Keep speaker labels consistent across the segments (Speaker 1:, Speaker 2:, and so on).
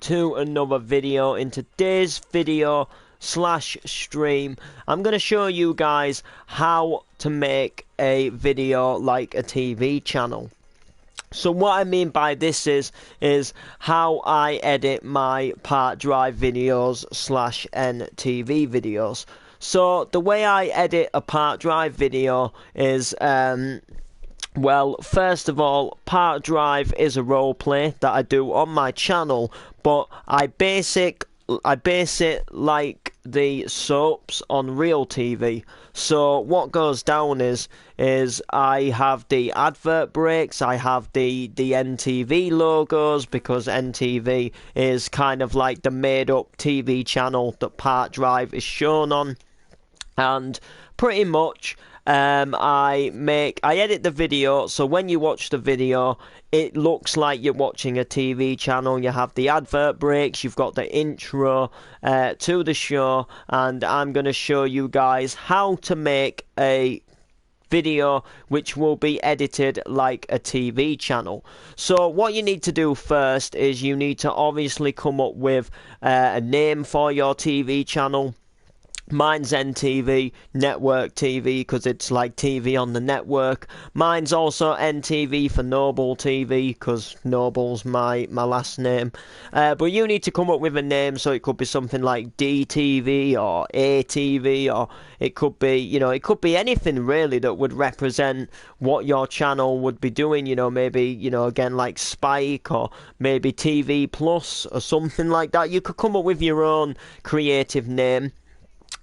Speaker 1: to another video. In today's video slash stream, I'm going to show you guys how to make a video like a TV channel. So what I mean by this is how I edit my part drive videos slash NTV videos. So the way I edit a part drive video is well, first of all, part drive is a role play that I do on my channel, but I base it like the soaps on Real TV. So what goes down is I have the advert breaks, I have the NTV logos, because NTV is kind of like the made up TV channel that part drive is shown on. And pretty much I edit the video, so when you watch the video it looks like you're watching a TV channel. You have the advert breaks, you've got the intro to the show, and I'm going to show you guys how to make a video which will be edited like a TV channel. So what you need to do first is you need to obviously come up with a name for your TV channel. Mine's NTV, Network TV, because it's like TV on the network. Mine's also NTV for Noble TV, because Noble's my last name. But you need to come up with a name, so it could be something like DTV or ATV, or it could be, you know, it could be anything really that would represent what your channel would be doing. You know, maybe, you know, again, like Spike, or maybe TV Plus or something like that. You could come up with your own creative name.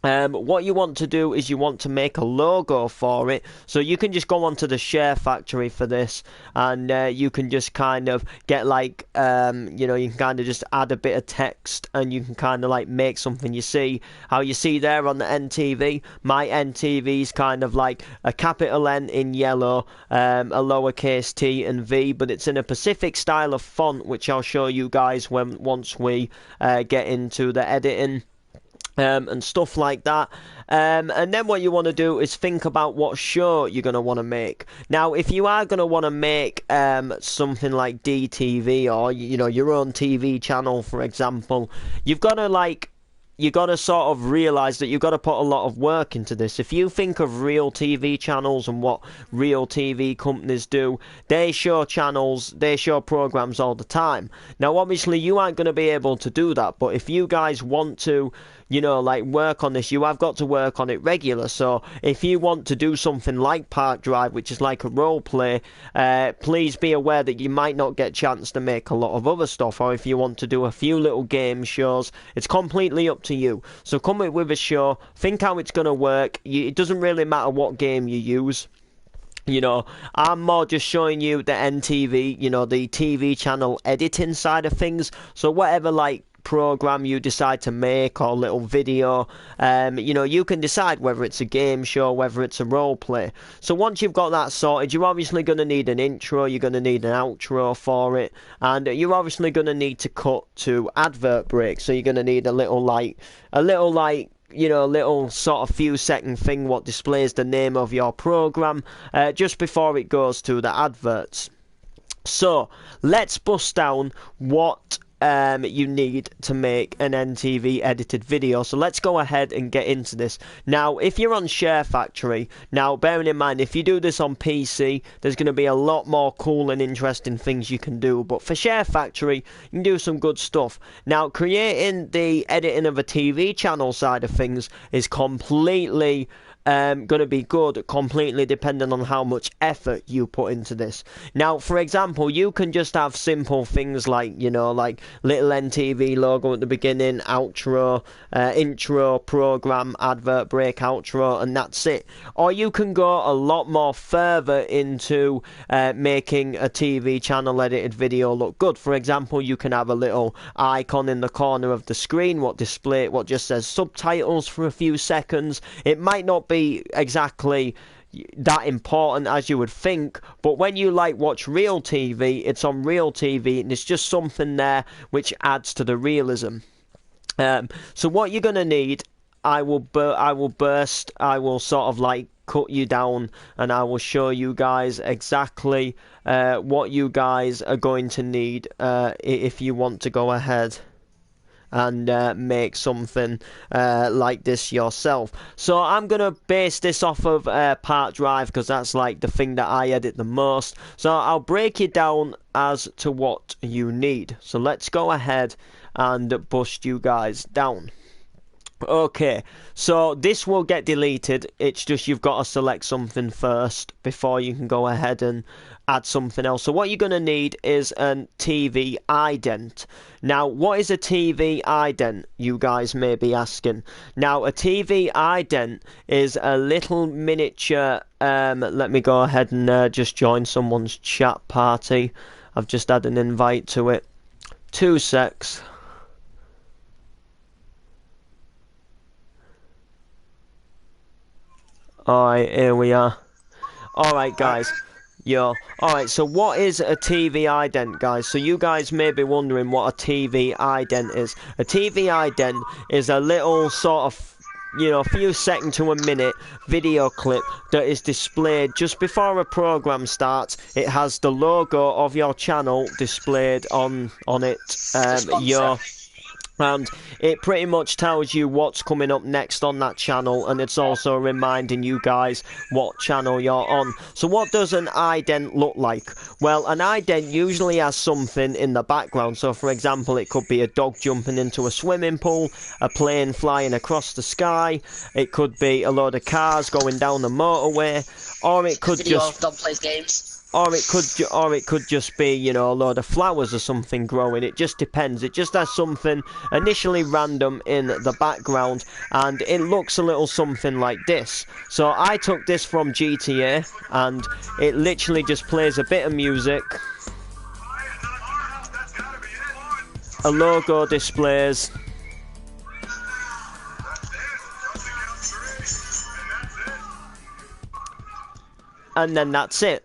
Speaker 1: What you want to do is you want to make a logo for it, so you can just go onto the Share Factory for this, and you can just kind of get like, you know, you can kind of just add a bit of text, and you can kind of like make something. You see how you see there on the NTV, my NTV is kind of like a capital N in yellow, a lowercase t and V, but it's in a Pacific style of font, which I'll show you guys once we get into the editing. And stuff like that. And then what you want to do is think about what show you're going to want to make. Now, if you are going to want to make something like DTV, or, you know, your own TV channel, for example, you've got to sort of realise that you've got to put a lot of work into this. If you think of Real TV channels and what Real TV companies do, they show programs all the time. Now, obviously, you aren't going to be able to do that, but if you guys want to, you know, like work on this, you have got to work on it regular. So if you want to do something like Part Drive, which is like a role play, please be aware that you might not get a chance to make a lot of other stuff. Or if you want to do a few little game shows, it's completely up to you. So come up with a show, think how it's going to work. It doesn't really matter what game you use. You know, I'm more just showing you the NTV, you know, the TV channel editing side of things. So whatever, like, program you decide to make, or little video, you know, you can decide whether it's a game show, whether it's a role play. So once you've got that sorted, you're obviously going to need an intro, you're going to need an outro for it, and you're obviously going to need to cut to advert breaks. So you're going to need a little you know, little sort of few second thing what displays the name of your program just before it goes to the adverts. So let's bust down what you need to make an NTV edited video. So let's go ahead and get into this. Now, if you're on Share Factory, now bearing in mind, if you do this on PC, there's going to be a lot more cool and interesting things you can do. But for Share Factory, you can do some good stuff. Now, creating the editing of a TV channel side of things is completely going to be good, completely dependent on how much effort you put into this. Now, for example, you can just have simple things like, you know, like little NTV logo at the beginning, outro, intro, program, advert break, outro, and that's it. Or you can go a lot more further into making a TV channel edited video look good. For example, you can have a little icon in the corner of the screen what just says subtitles for a few seconds. It might not be exactly that important as you would think, but when you like watch Real TV, it's on Real TV, and it's just something there which adds to the realism. So what you're gonna need, I will sort of like cut you down, and I will show you guys exactly what you guys are going to need if you want to go ahead. and make something like this yourself. So I'm gonna base this off of PartDrive because that's like the thing that I edit the most. So I'll break it down as to what you need. So let's go ahead and bust you guys down. Okay, so this will get deleted. It's just you've got to select something first before you can go ahead and add something else. So what you're going to need is a TV ident. Now, what is a TV ident? You guys may be asking. Now, a TV ident is a little miniature. Let me go ahead and just join someone's chat party. I've just had an invite to it. 2 secs. Alright, here we are. Alright, guys. Alright, so what is a TV ident, guys? So you guys may be wondering what a TV ident is. A TV ident is a little sort of, you know, a few seconds to a minute video clip that is displayed just before a program starts. It has the logo of your channel displayed on it. And it pretty much tells you what's coming up next on that channel, and it's also reminding you guys what channel you're on. So what does an ident look like? Well, an ident usually has something in the background. So for example, it could be a dog jumping into a swimming pool, a plane flying across the sky, it could be a load of cars going down the motorway, or it could just
Speaker 2: dog plays games.
Speaker 1: Or it could just be, you know, a load of flowers or something growing. It just depends. It just has something initially random in the background, and it looks a little something like this. So I took this from GTA, and it literally just plays a bit of music. A logo displays. And then that's it.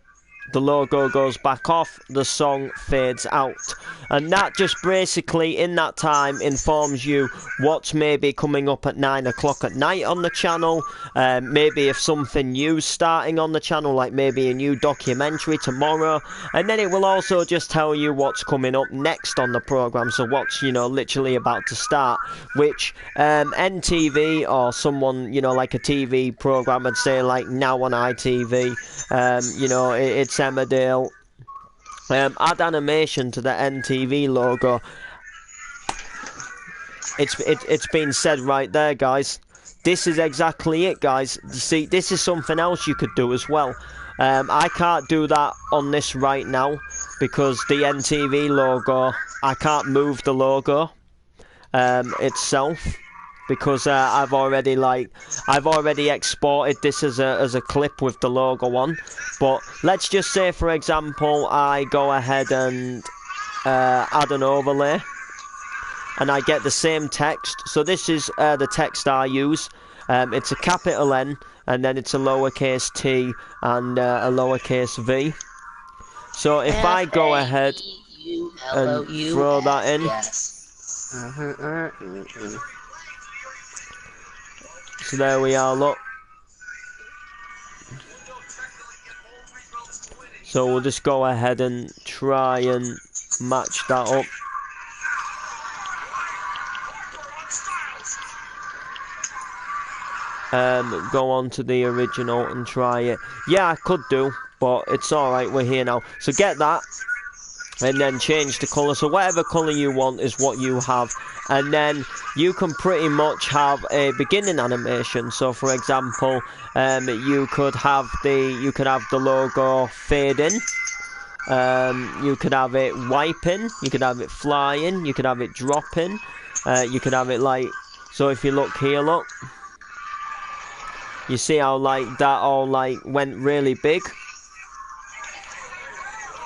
Speaker 1: The logo goes back off, the song fades out. And that just basically, in that time, informs you what's maybe coming up at 9 o'clock at night on the channel. Maybe if something new's starting on the channel, like maybe a new documentary tomorrow. And then it will also just tell you what's coming up next on the programme. So what's, you know, literally about to start. Which NTV or someone, you know, like a TV programme would say, like now on ITV, you know, it's Emmerdale. Add animation to the NTV logo. It's been said right there, guys. This is exactly it, guys. You see, this is something else you could do as well. I can't do that on this right now because the NTV logo, I can't move the logo itself. Because I've already exported this as a clip with the logo on. But let's just say, for example, I go ahead and add an overlay, and I get the same text. So this is the text I use. It's a capital N, and then it's a lowercase t and a lowercase v. So if I go ahead and throw that in. So there we are, look. So we'll just go ahead and try and match that up. Go on to the original and try it. Yeah, I could do, but it's alright, we're here now. So get that, and then change the colour. So whatever colour you want is what you have. And then you can pretty much have a beginning animation. So for example, you could have the logo fade in. You could have it wiping. You could have it flying. You could have it dropping. You could have it like, so if you look here, look. You see how like that all like went really big?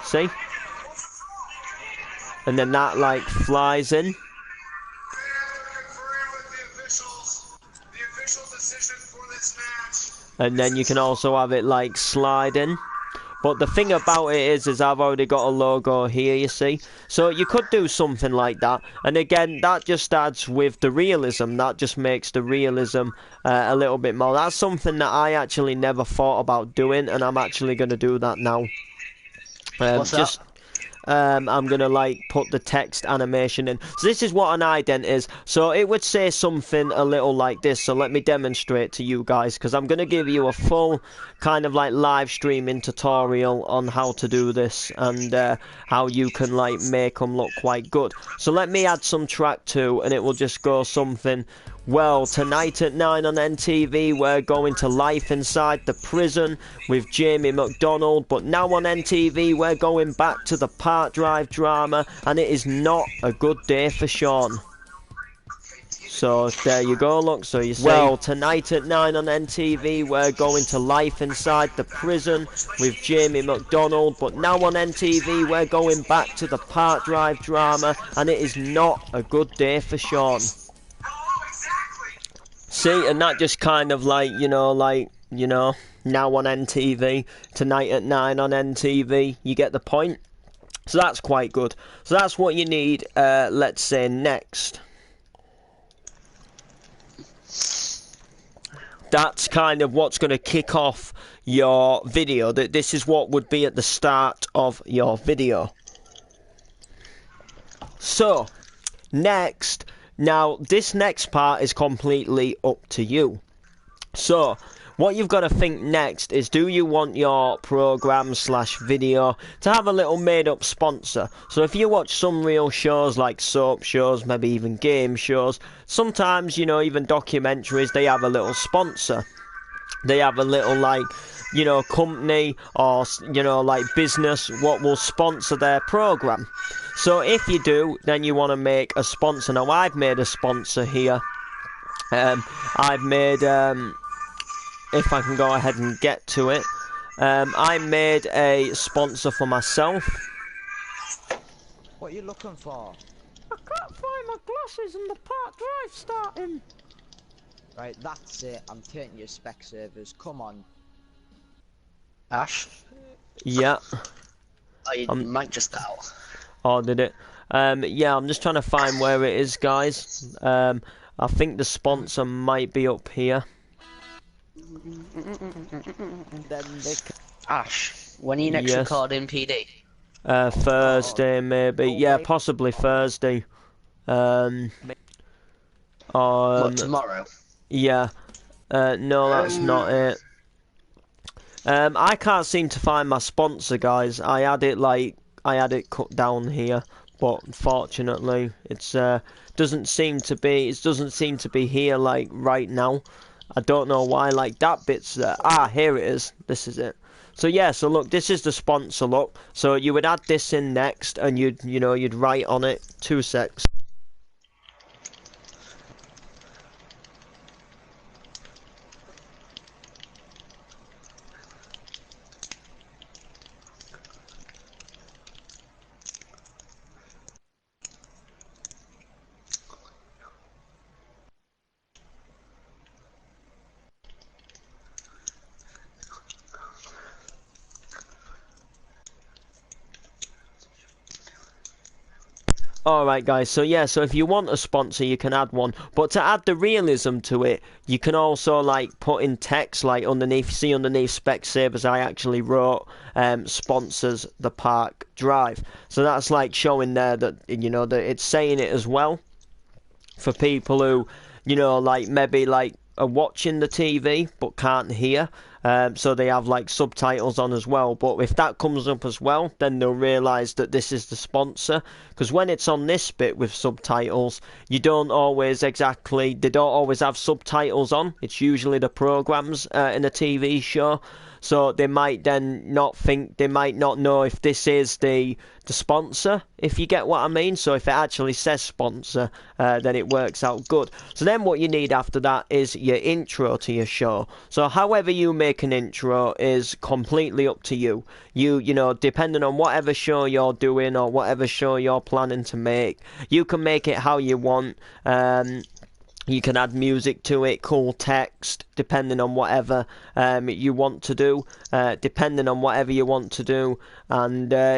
Speaker 1: See? And then that like flies in. And then you can also have it like sliding. But the thing about it is I've already got a logo here, you see. So you could do something like that. And again, that just adds with the realism. That just makes the realism a little bit more. That's something that I actually never thought about doing, and I'm actually going to do that now.
Speaker 2: What's that?
Speaker 1: I'm gonna like put the text animation in. So this is what an ident is. So it would say something a little like this. So let me demonstrate to you guys, because I'm gonna give you a full kind of like live streaming tutorial on how to do this, and how you can like make them look quite good. So let me add some track 2, and it will just go something. Well, tonight at 9 on NTV, we're going to life inside the prison with Jamie McDonald. But now on NTV, we're going back to the Park Drive drama, and it is not a good day for Sean. So there you go, look, so you see, well, tonight at 9 on NTV, we're going to life inside the prison with Jamie McDonald. But now on NTV, we're going back to the Park Drive drama, and it is not a good day for Sean. See, and that just kind of like, now on NTV, tonight at 9 on NTV, you get the point? So that's quite good. So that's what you need, let's say, next. That's kind of what's going to kick off your video. This is what would be at the start of your video. So, next... Now, this next part is completely up to you. So, what you've got to think next is, do you want your program/video to have a little made-up sponsor? So if you watch some real shows like soap shows, maybe even game shows, sometimes, even documentaries, they have a little sponsor. They have a little, like, company or, like business what will sponsor their program. So if you do, then you want to make a sponsor. Now, I've made a sponsor here. I've made, if I can go ahead and get to it, I made a sponsor for myself.
Speaker 2: What are you looking for?
Speaker 1: I can't find my glasses and the Park Drive starting.
Speaker 2: Right, that's it. I'm taking your spec servers. Come on.
Speaker 3: Ash?
Speaker 1: Yeah.
Speaker 3: Oh, you might just out.
Speaker 1: Oh, did it? Yeah, I'm just trying to find where it is, guys. I think the sponsor might be up here.
Speaker 3: Ash, when are you next recording PD?
Speaker 1: Thursday, maybe. Yeah, possibly Thursday.
Speaker 3: What, tomorrow?
Speaker 1: Yeah. No, that's not it. I can't seem to find my sponsor, guys. I had it cut down here, but unfortunately, it doesn't seem to be here like right now. I don't know why. Like that bit's there. Ah, here it is. This is it. So yeah. So look, this is the sponsor. Look. So you would add this in next, and you'd write on it 2 secs. Alright guys, so yeah, so if you want a sponsor you can add one, but to add the realism to it, you can also like put in text like underneath, see underneath Specsavers I actually wrote sponsors the Park Drive. So that's like showing there that, that it's saying it as well for people who, like maybe like are watching the TV but can't hear. So they have like subtitles on as well, but if that comes up as well, then they'll realise that this is the sponsor, because when it's on this bit with subtitles, they don't always have subtitles on. It's usually the programmes in a TV show, so they might then not know if this is the sponsor, if you get what I mean. So if it actually says sponsor, then it works out good. So then what you need after that is your intro to your show. So however you make an intro is completely up to you. Depending on whatever show you're doing or whatever show you're planning to make, you can make it how you want. You can add music to it, cool text, depending on whatever you want to do, and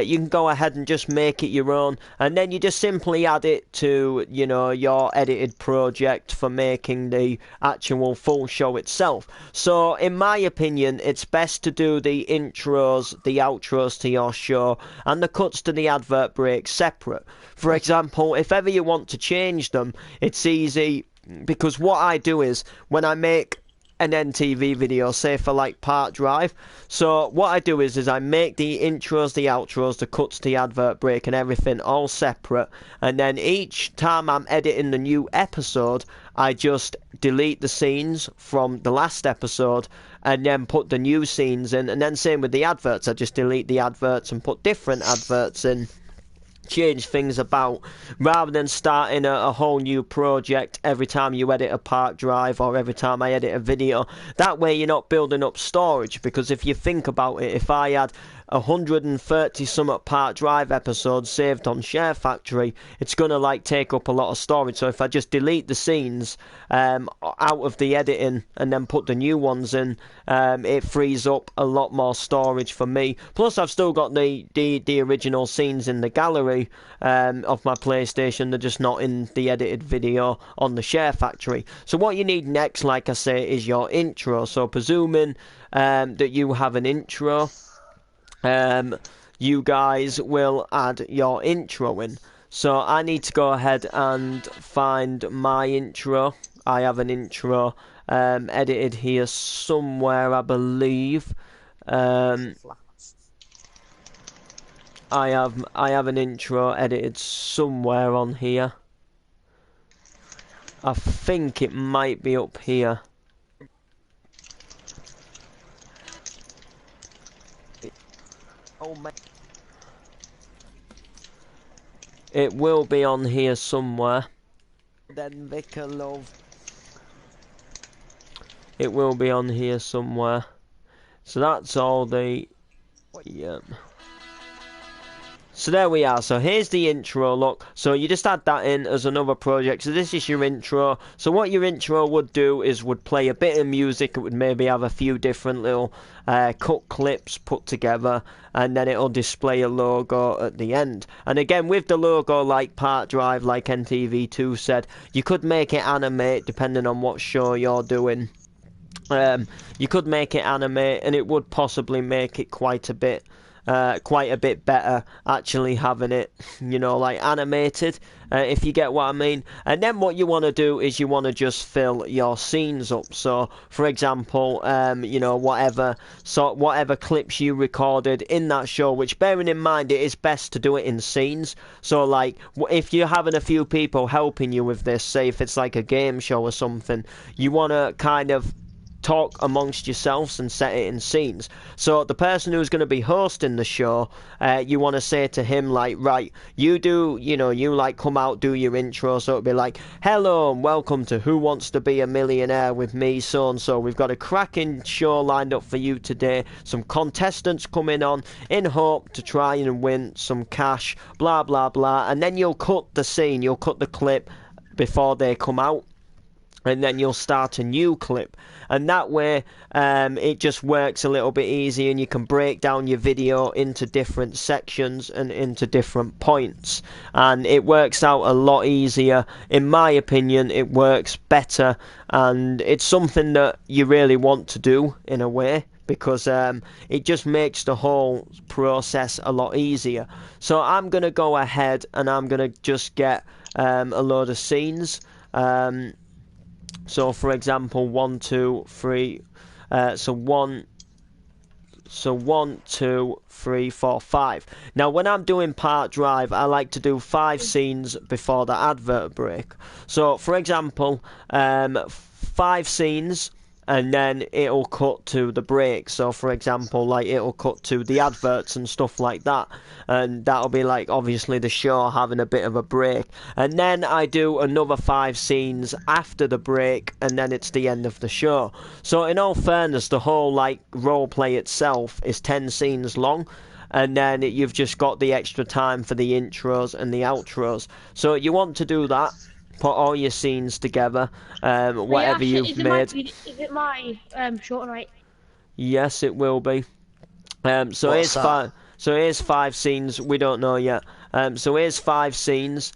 Speaker 1: you can go ahead and just make it your own, and then you just simply add it to, you know, your edited project for making the actual full show itself. So, in my opinion, it's best to do the intros, the outros to your show, and the cuts to the advert breaks separate. For example, if ever you want to change them, it's easy. Because what I do is, when I make an NTV video, say for like Park Drive, so what I do is I make the intros, the outros, the cuts, the advert break and everything all separate, and then each time I'm editing the new episode, I just delete the scenes from the last episode and then put the new scenes in, and then same with the adverts, I just delete the adverts and put different adverts in. Change things about, rather than starting a whole new project every time you edit a Park Drive or every time I edit a video. That way you're not building up storage, because if you think about it, if I had 130 some Park Drive episodes saved on Share Factory, it's gonna like take up a lot of storage. So if I just delete the scenes out of the editing and then put the new ones in, it frees up a lot more storage for me. Plus I've still got the original scenes in the gallery of my PlayStation. They're just not in the edited video on the Share Factory. So what you need next, like I say, is your intro. So presuming that you have an intro, you guys will add your intro in. So I need to go ahead and find my intro. I have an intro edited here somewhere, I believe. I have an intro edited somewhere on here. I think it might be up here.
Speaker 2: Oh my.
Speaker 1: It will be on here somewhere.
Speaker 2: Then Vicar love.
Speaker 1: It will be on here somewhere. So that's all the... Yeah. So there we are. So here's the intro, look. So you just add that in as another project. So this is your intro. So what your intro would do is would play a bit of music. It would maybe have a few different little cut clips put together, and then it'll display a logo at the end. And again, with the logo, like Park Drive, like NTV2 said, you could make it animate depending on what show you're doing. You could make it animate, and it would possibly make it quite a bit better actually having it, you know, like animated, if you get what I mean. And then what you want to do is you want to just fill your scenes up. So for example, you know, whatever clips you recorded in that show, which, bearing in mind, it is best to do it in scenes. So like if you're having a few people helping you with this, say if it's like a game show or something, you want to kind of talk amongst yourselves and set it in scenes. So the person who's going to be hosting the show, you want to say to him like, right, you do, you know, you like come out, do your intro. So it'll be like, hello and welcome to Who Wants to Be a Millionaire with me, so and so. We've got a cracking show lined up for you today. Some contestants coming on in hope to try and win some cash, blah blah blah. And then you'll cut the scene, you'll cut the clip before they come out, and then you'll start a new clip. And that way it just works a little bit easier, and you can break down your video into different sections and into different points, and it works out a lot easier. In my opinion, it works better, and it's something that you really want to do in a way, because it just makes the whole process a lot easier. So I'm going to go ahead and I'm going to just get a load of scenes. So for example, 1, 2, 3. So 1, 2, 3, 4, 5. Now when I'm doing Park Drive, I like to do 5 scenes before the advert break. So for example, 5 scenes, and then it'll cut to the break. So for example, like it'll cut to the adverts and stuff like that, and that'll be like obviously the show having a bit of a break. And then I do another 5 scenes after the break, and then it's the end of the show. So in all fairness, the whole like role play itself is 10 scenes long, and then you've just got the extra time for the intros and the outros. So you want to do that. put all your scenes together, whatever you've made.
Speaker 4: Is it my short right?
Speaker 1: Yes, it will be. So here's five scenes. We don't know yet. So here's 5 scenes.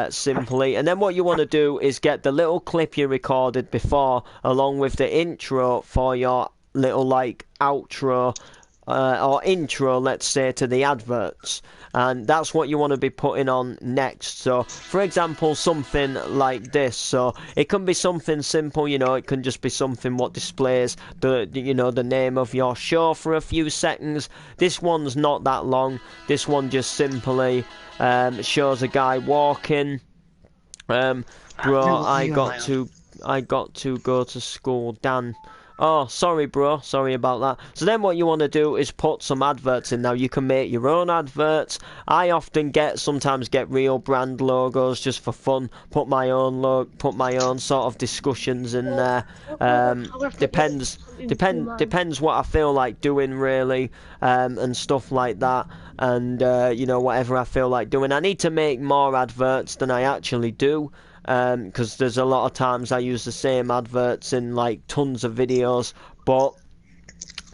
Speaker 1: Simply, and then what you want to do is get the little clip you recorded before along with the intro for your little like outro or intro, let's say, to the adverts, and that's what you want to be putting on next. So for example, something like this. So it can be something simple, you know, it can just be something what displays the the name of your show for a few seconds. This one's not that long. This one just simply shows a guy walking. Bro, I got to go to school, Dan. Oh, sorry, bro. Sorry about that. So then what you want to do is put some adverts in. Now, you can make your own adverts. I often sometimes get real brand logos just for fun. Put my own sort of discussions in there. Depends what I feel like doing, really, and stuff like that. And, whatever I feel like doing. I need to make more adverts than I actually do. Because there's a lot of times I use the same adverts in like tons of videos, but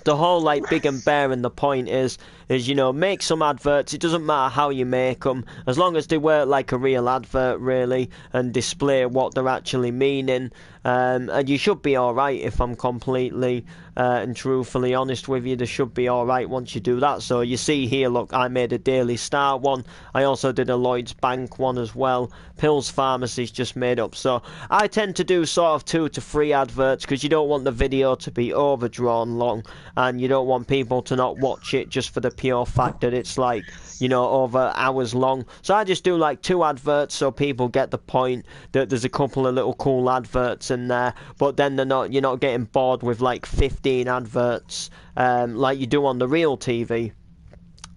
Speaker 1: the whole like big and bearing the point is make some adverts. It doesn't matter how you make them, as long as they work like a real advert, really, and display what they're actually meaning. And you should be alright, if I'm completely and truthfully honest with you. They should be alright once you do that. So you see here, look, I made a Daily Star one. I also did a Lloyd's Bank one as well. Pills Pharmacy's just made up. So I tend to do sort of 2 to 3 adverts, because you don't want the video to be overdrawn long, and you don't want people to not watch it just for the pure fact that it's like, over hours long. So I just do like 2 adverts, so people get the point that there's a couple of little cool adverts in there, but then you're not getting bored with like 15 adverts like you do on the real TV.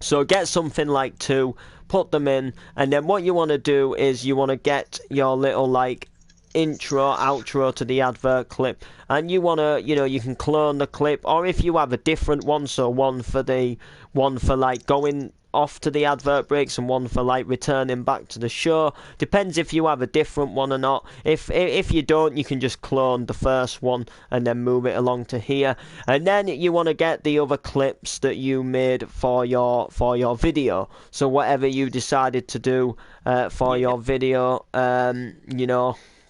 Speaker 1: So get something like 2, put them in, and then what you want to do is you want to get your little like intro, outro to the advert clip, and you want to, you can clone the clip, or if you have a different one, so one for like going off to the advert breaks and one for like returning back to the show. Depends if you have a different one or not. If you don't, you can just clone the first one and then move it along to here, and then you want to get the other clips that you made for your video. So whatever you decided to do for your video,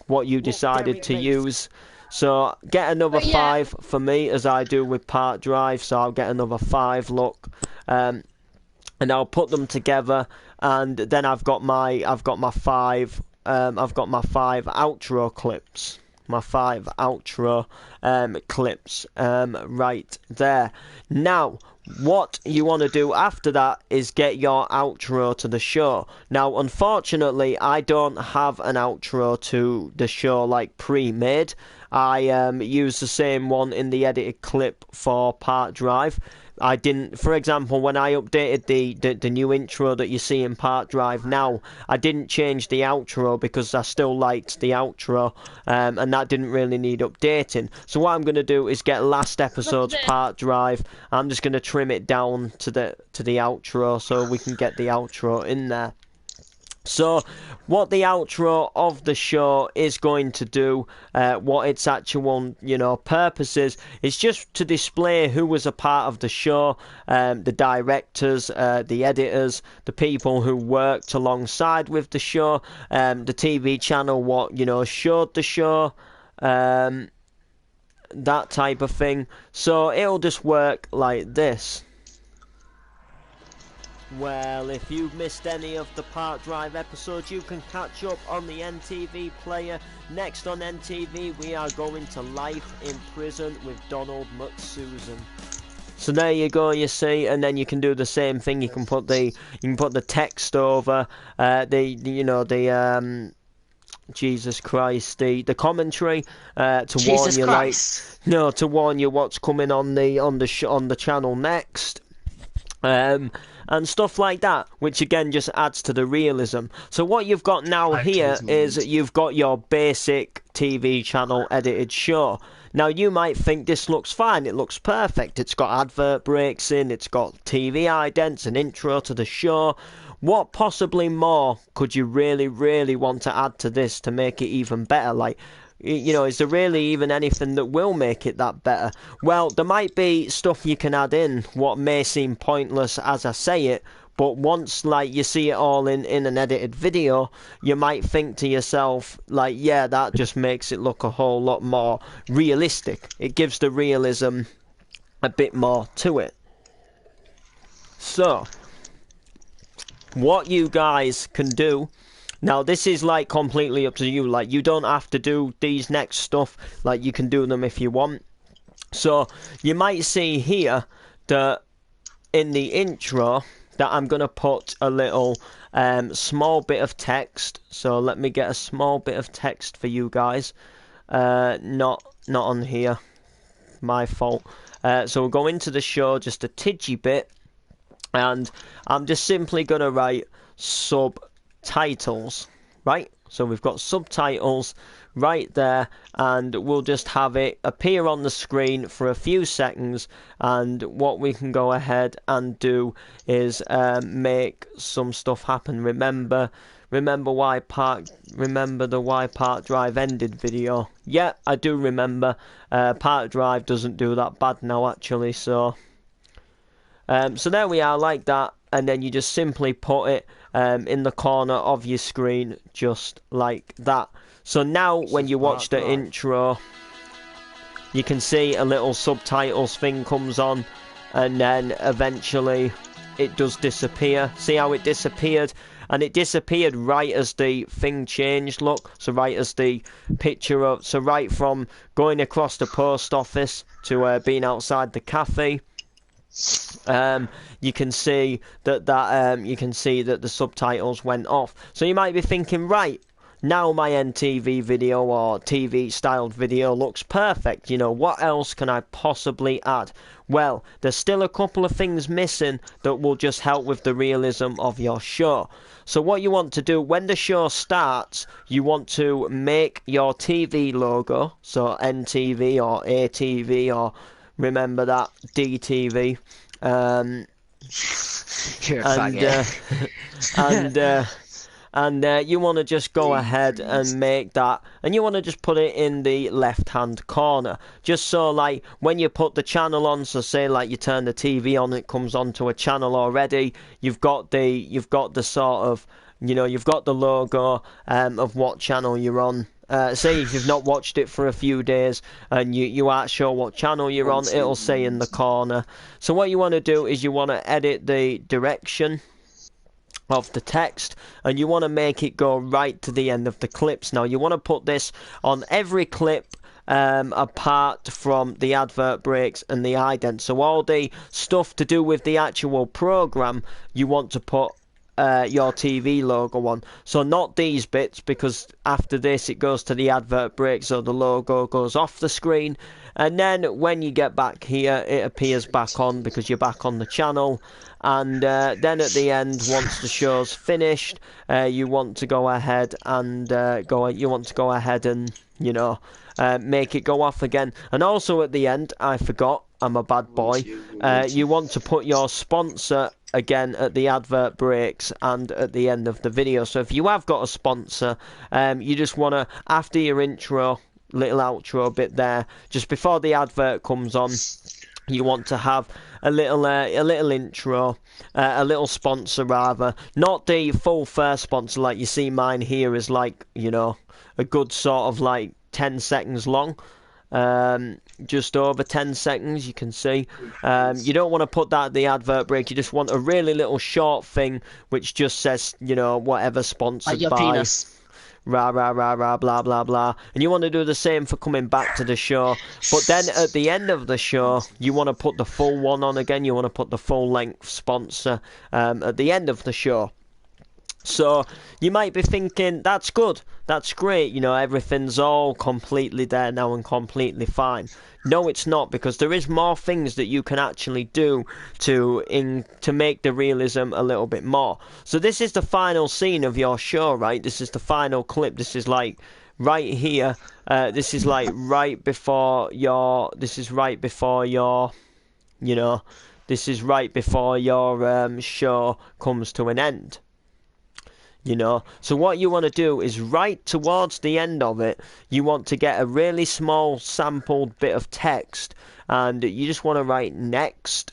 Speaker 1: what you decided to use. So get another 5 for me, as I do with Part Drive. So I'll get another 5. Look, and I'll put them together, and then I've got my 5 outro clips. My 5 outro clips right there. Now, what you want to do after that is get your outro to the show. Now, unfortunately, I don't have an outro to the show like pre-made. I use the same one in the edited clip for Part Drive. I didn't, for example, when I updated the new intro that you see in Part Drive now, I didn't change the outro because I still liked the outro, and that didn't really need updating. So what I'm going to do is get last episode's Part Drive. I'm just going to trim it down to the outro so we can get the outro in there. So what the outro of the show is going to do, what its actual purpose is just to display who was a part of the show, the directors, the editors, the people who worked alongside with the show, the TV channel what showed the show, that type of thing. So it'll just work like this. Well, if you've missed any of the Part Drive episodes, you can catch up on the NTV player. Next on NTV, we are going to Life in Prison with Donald McSusan. So there you go, you see, and then you can do the same thing. You can put the text over Jesus Christ, the commentary to warn you, to warn you what's coming on the channel next. And stuff like that, which again just adds to the realism. So what you've got now here is you've got your basic TV channel edited show. Now you might think this looks fine, it looks perfect, it's got advert breaks in, it's got TV idents, an intro to the show. what possibly more could you really want to add to this to make it even better? Like, you know, is there really even anything that will make it that better? Well, there might be stuff you can add in what may seem pointless as I say it, but once, like, you see it all in an edited video, you might think to yourself, like, yeah, that just makes it look a whole lot more realistic. It gives the realism a bit more to it. So, what you guys can do, now this is like completely up to you, like you don't have to do these next stuff, like you can do them if you want. So you might see here that in the intro that I'm gonna put a little small bit of text. So let me get a small bit of text for you guys. Not on here, my fault. So we'll go into the show just a tidgy bit, and I'm just simply gonna write subtitles, right? So we've got subtitles right there, and we'll just have it appear on the screen for a few seconds. And what we can go ahead and do is make some stuff happen. Remember the Why Park Drive ended video? Yeah, I do remember. Park Drive doesn't do that bad now, actually. So there we are, like that, and then you just simply put it in the corner of your screen, just like that. So now when you watch the intro, you can see a little subtitles thing comes on, and then eventually it does disappear. See how it disappeared? And it disappeared right as the thing changed, look. So right as the picture of, so right from going across the post office to being outside the cafe. You can see that the subtitles went off. So you might be thinking, right, now my NTV video or TV styled video looks perfect. You know, what else can I possibly add? Well, there's still a couple of things missing that will just help with the realism of your show. So what you want to do when the show starts, you want to make your TV logo, so NTV or ATV or remember that DTV, and you want to just go ahead and make that, and you want to just put it in the left hand corner, just so like when you put the channel on, so say like you turn the TV on, it comes onto a channel already, you've got the sort of, you know, you've got the logo of what channel you're on. Say if you've not watched it for a few days and you aren't sure what channel you're on, it'll say in the corner. So what you want to do is you want to edit the direction of the text, and you want to make it go right to the end of the clips. Now you want to put this on every clip apart from the advert breaks and the ident. So all the stuff to do with the actual program, you want to put your TV logo on. So not these bits, because after this it goes to the advert break, so the logo goes off the screen, and then when you get back here it appears back on because you're back on the channel. And then at the end, once the show's finished, you want to go ahead and you know, make it go off again. And also at the end, I forgot, I'm a bad boy, you want to put your sponsor again at the advert breaks and at the end of the video. So if you have got a sponsor, you just want to, after your intro, little outro bit there, just before the advert comes on, you want to have a little intro, a little sponsor rather, not the full first sponsor like you see mine here is like, you know, a good sort of like 10 seconds long, just over 10 seconds you can see. You don't want to put that at the advert break, you just want a really little short thing which just says, you know, whatever sponsored by.
Speaker 3: Penis.
Speaker 1: Rah rah rah rah blah blah blah, and you want to do the same for coming back to the show. But then at the end of the show you want to put the full one on again, you want to put the full length sponsor at the end of the show. So you might be thinking, that's good, that's great, you know, everything's all completely there now and completely fine. No, it's not, because there is more things that you can actually do to make the realism a little bit more. So this is the final scene of your show, right? This is the final clip. This is like right here. This is like right before your, you know, this is right before your show comes to an end. you know. So what you want to do is right towards the end of it, you want to get a really small sampled bit of text, and you just want to write next.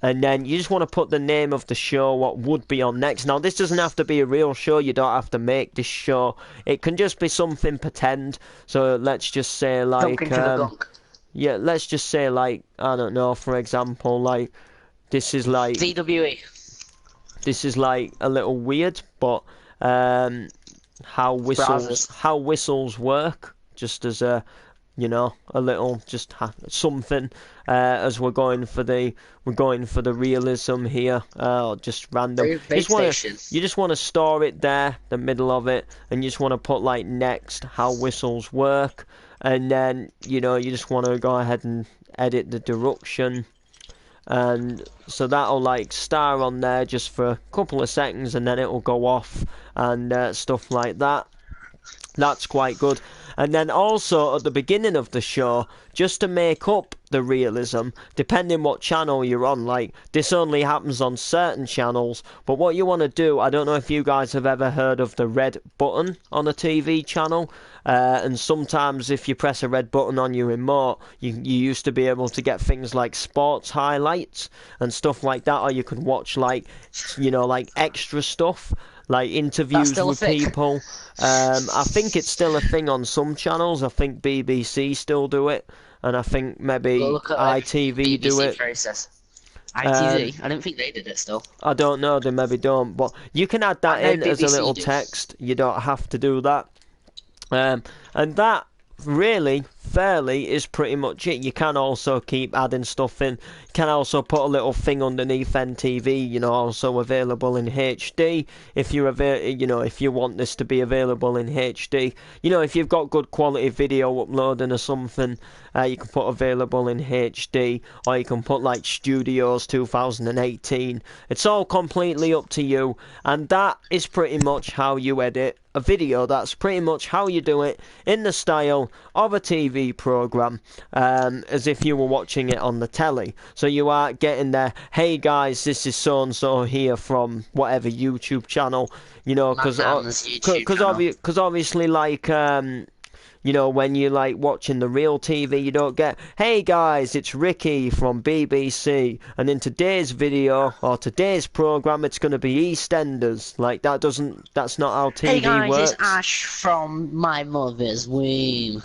Speaker 1: And then you just want to put the name of the show, what would be on next. Now, this doesn't have to be a real show. You don't have to make this show. It can just be something pretend. So let's just say like, yeah, let's just say like, I don't know, for example, like, this is like
Speaker 3: VWE.
Speaker 1: This is like a little weird, but how whistles work, just as a, you know, a little just something as we're going for the realism here, just random. You just want to store it there, the middle of it, and you just want to put like next how whistles work, and then you know you just want to go ahead and edit the direction, and so that'll like star on there just for a couple of seconds, and then it'll go off and stuff like that. That's quite good. And then also at the beginning of the show, just to make up the realism, depending what channel you're on, like this only happens on certain channels, but what you want to do, I don't know if you guys have ever heard of the red button on a TV channel, and sometimes if you press a red button on your remote, you used to be able to get things like sports highlights and stuff like that, or you could watch like, you know, like extra stuff, like interviews with people. I think it's still a thing on some channels. I think BBC still do it, and I think maybe ITV do it.
Speaker 3: Process. ITV, I don't think they did it still.
Speaker 1: I don't know, they maybe don't, but you can add that in as a little text. You don't have to do that. And that really fairly is pretty much it. You can also keep adding stuff in. You can also put a little thing underneath NTV, you know, also available in HD if you're you know, if you want this to be available in HD. You know, if you've got good quality video uploading or something, you can put available in HD, or you can put like Studios 2018. It's all completely up to you, and that is pretty much how you edit a video. That's pretty much how you do it in the style of a TV program, as if you were watching it on the telly. So you are getting there, hey guys, this is so and so here from whatever YouTube channel, you know, because obviously like you know, when you like watching the real TV, you don't get, hey guys, it's Ricky from BBC, and in today's video or today's program, it's going to be EastEnders. Like that's not how TV
Speaker 3: works. Hey guys,
Speaker 1: works.
Speaker 3: it's Ash from My Mother's Womb.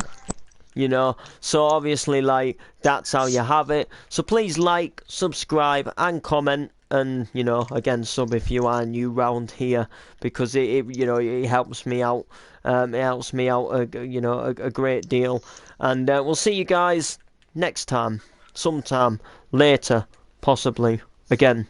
Speaker 1: You know, so obviously like that's how you have it. So please like, subscribe, and comment. And you know, again, sub if you are new round here, because it you know, it helps me out. It helps me out, you know, a great deal. And we'll see you guys next time, sometime later, possibly again.